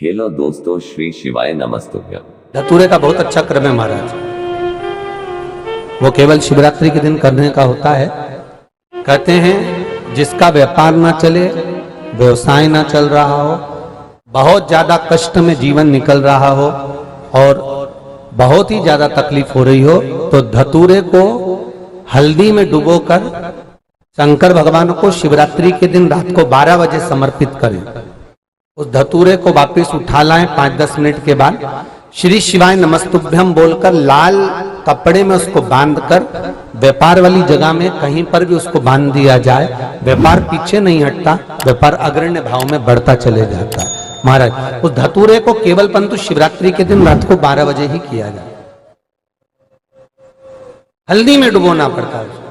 Hello दोस्तों, श्री शिवाय नमस्तुभ्यम। धतूरे का बहुत अच्छा क्रम है महाराज। वो केवल शिवरात्रि के दिन करने का होता है। कहते हैं जिसका व्यापार ना चले, व्यवसाय ना चल रहा हो, बहुत ज्यादा कष्ट में जीवन निकल रहा हो और बहुत ही ज्यादा तकलीफ हो रही हो, तो धतूरे को हल्दी में डुबोकर शंकर भगवान को शिवरात्रि के दिन रात को 12 बजे समर्पित करें। उस धतूरे को वापस उठा लाएं 5-10 मिनट के बाद, श्री शिवाय नमस्तुभ्यम बोलकर लाल कपड़े में उसको बांधकर व्यापार वाली जगह में कहीं पर भी उसको बांध दिया जाए। व्यापार पीछे नहीं हटता, व्यापार अग्रण्य भाव में बढ़ता चले जाता है। महाराज उस धतूरे को केवल परंतु शिवरात्रि के दिन रात को 12 बजे ही किया जाए। हल्दी में डुबोना पड़ता है।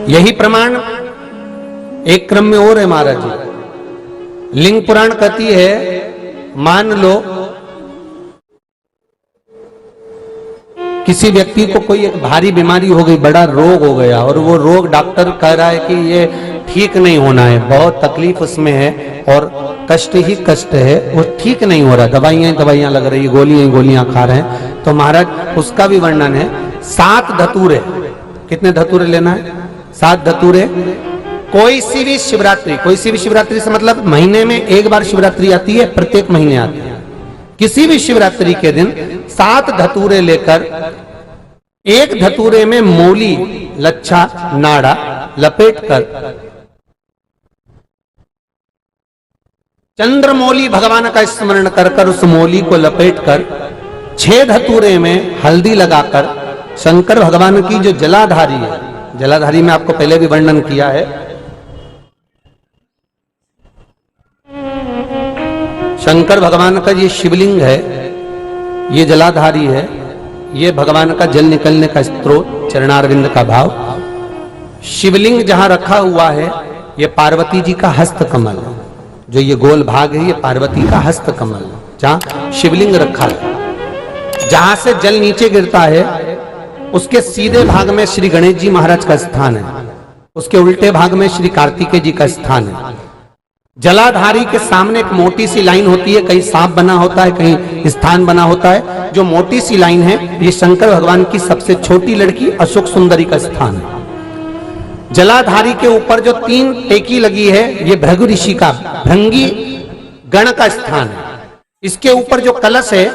यही प्रमाण एक क्रम में और है महाराज जी। लिंग पुराण कहती है, मान लो किसी व्यक्ति को कोई एक भारी बीमारी हो गई, बड़ा रोग हो गया और वो रोग डॉक्टर कह रहा है कि ये ठीक नहीं होना है, बहुत तकलीफ उसमें है और कष्ट ही कष्ट है, वो ठीक नहीं हो रहा, दवाइयां लग रही, गोलियां खा रहे हैं। तो महाराज उसका भी वर्णन है। 7 धतूरे, कितने धतूरे लेना है? 7 धतूरे। कोई सी भी शिवरात्रि से मतलब महीने में एक बार शिवरात्रि आती है, प्रत्येक महीने आती है। किसी भी शिवरात्रि के दिन 7 धतूरे लेकर, एक धतूरे में मूली, लच्छा, नाड़ा लपेटकर चंद्रमौली भगवान का स्मरण कर उस मौली को लपेटकर 6 धतूरे में हल्दी लगाकर शंकर भगवान की जो जलाधारी है, जलाधारी में आपको पहले भी वर्णन किया है, शंकर भगवान का ये शिवलिंग है, ये जलाधारी है, ये भगवान का जल निकलने का स्त्रोत, चरणारविंद का भाव। शिवलिंग जहां रखा हुआ है ये पार्वती जी का हस्त कमल है, जो ये गोल भाग है ये पार्वती का हस्त कमल है, जहां शिवलिंग रखा है। जहां से जल नीचे गिरता है उसके सीधे भाग में श्री गणेश जी महाराज का स्थान है, उसके उल्टे भाग में श्री कार्तिकेय जी का स्थान है। जलाधारी के सामने एक मोटी सी लाइन होती है, कहीं सांप बना होता है, कहीं स्थान बना होता है। जो मोटी सी लाइन है ये शंकर भगवान की सबसे छोटी लड़की अशोक सुंदरी का स्थान है। जलाधारी के ऊपर जो 3 टेकी लगी है ये भृगु ऋषि का, भृंगी गण का स्थान है। इसके ऊपर जो कलश है,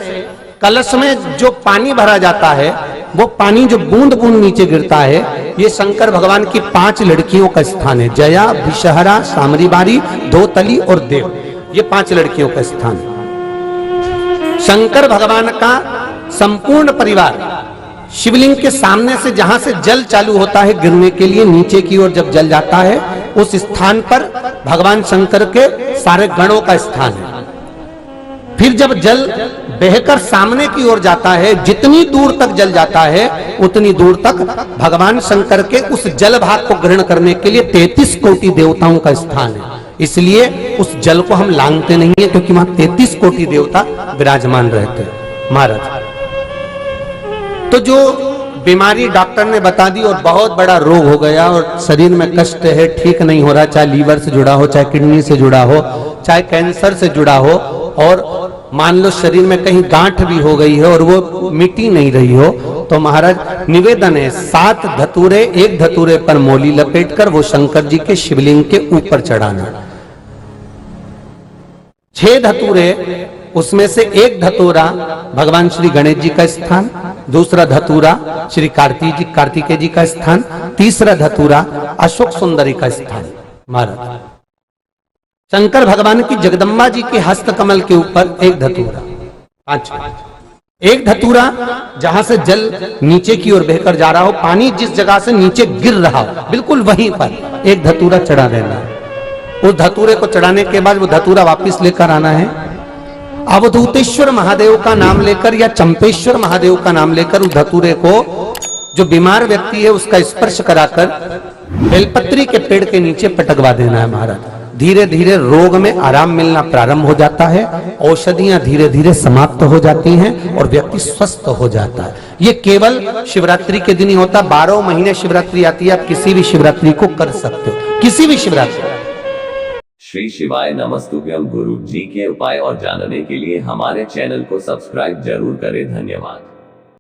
कलश में जो पानी भरा जाता है वो पानी जो बूंद बूंद नीचे गिरता है, ये शंकर भगवान की 5 लड़कियों का स्थान है। जया, विषहरा, सामरीबारी, धोतली और देव, ये 5 लड़कियों का स्थान है। शंकर भगवान का संपूर्ण परिवार शिवलिंग के सामने से, जहां से जल चालू होता है गिरने के लिए नीचे की ओर जब जल जाता है, उस स्थान पर भगवान शंकर के सारे गणों का स्थान है। फिर जब जल बहकर सामने की ओर जाता है, जितनी दूर तक जल जाता है उतनी दूर तक भगवान शंकर के उस जल भाग को ग्रहण करने के लिए 33 कोटि देवताओं का स्थान है। इसलिए उस जल को हम लांघते नहीं है, क्योंकि वहां 33 कोटि देवता विराजमान रहते हैं महाराज। तो जो बीमारी डॉक्टर ने बता दी और बहुत बड़ा रोग हो गया और शरीर में कष्ट है, ठीक नहीं हो रहा, चाहे लीवर से जुड़ा हो, चाहे किडनी से जुड़ा हो, चाहे कैंसर से जुड़ा हो, और मान लो शरीर में कहीं गांठ भी हो गई है और वो मिटी नहीं रही हो, तो महाराज निवेदन है 7 धतूरे, एक धतूरे पर मौली लपेटकर वो शंकर जी के शिवलिंग के ऊपर चढ़ाना। 6 धतूरे, उसमें से एक धतूरा भगवान श्री गणेश जी का स्थान, दूसरा धतूरा श्री कार्तिकेय जी का स्थान, तीसरा धतूरा अशोक सुंदरी का स्थान। महाराज शंकर भगवान की जगदम्बा जी के हस्त कमल के ऊपर एक धतूरा, 5, एक धतूरा जहां से जल नीचे की ओर बहकर जा रहा हो, पानी जिस जगह से नीचे गिर रहा हो बिल्कुल वहीं पर एक धतूरा चढ़ा देना है। उस धतूरे को चढ़ाने के बाद वो धतूरा वापस लेकर आना है। अवधूतेश्वर महादेव का नाम लेकर या चंपेश्वर महादेव का नाम लेकर उस धतूरे को, जो बीमार व्यक्ति है उसका स्पर्श कराकर बेलपत्री के पेड़ के नीचे पटकवा देना है महाराज। धीरे धीरे रोग में आराम मिलना प्रारंभ हो जाता है, औषधियां धीरे धीरे समाप्त हो जाती हैं और व्यक्ति स्वस्थ हो जाता है। ये केवल शिवरात्रि के दिन ही होता। 12 महीने शिवरात्रि आती है, आप किसी भी शिवरात्रि को कर सकते हो, किसी भी शिवरात्रि। श्री शिवाय नमस्तुभ्यम। गुरु जी के उपाय और जानने के लिए हमारे चैनल को सब्सक्राइब जरूर करें। धन्यवाद।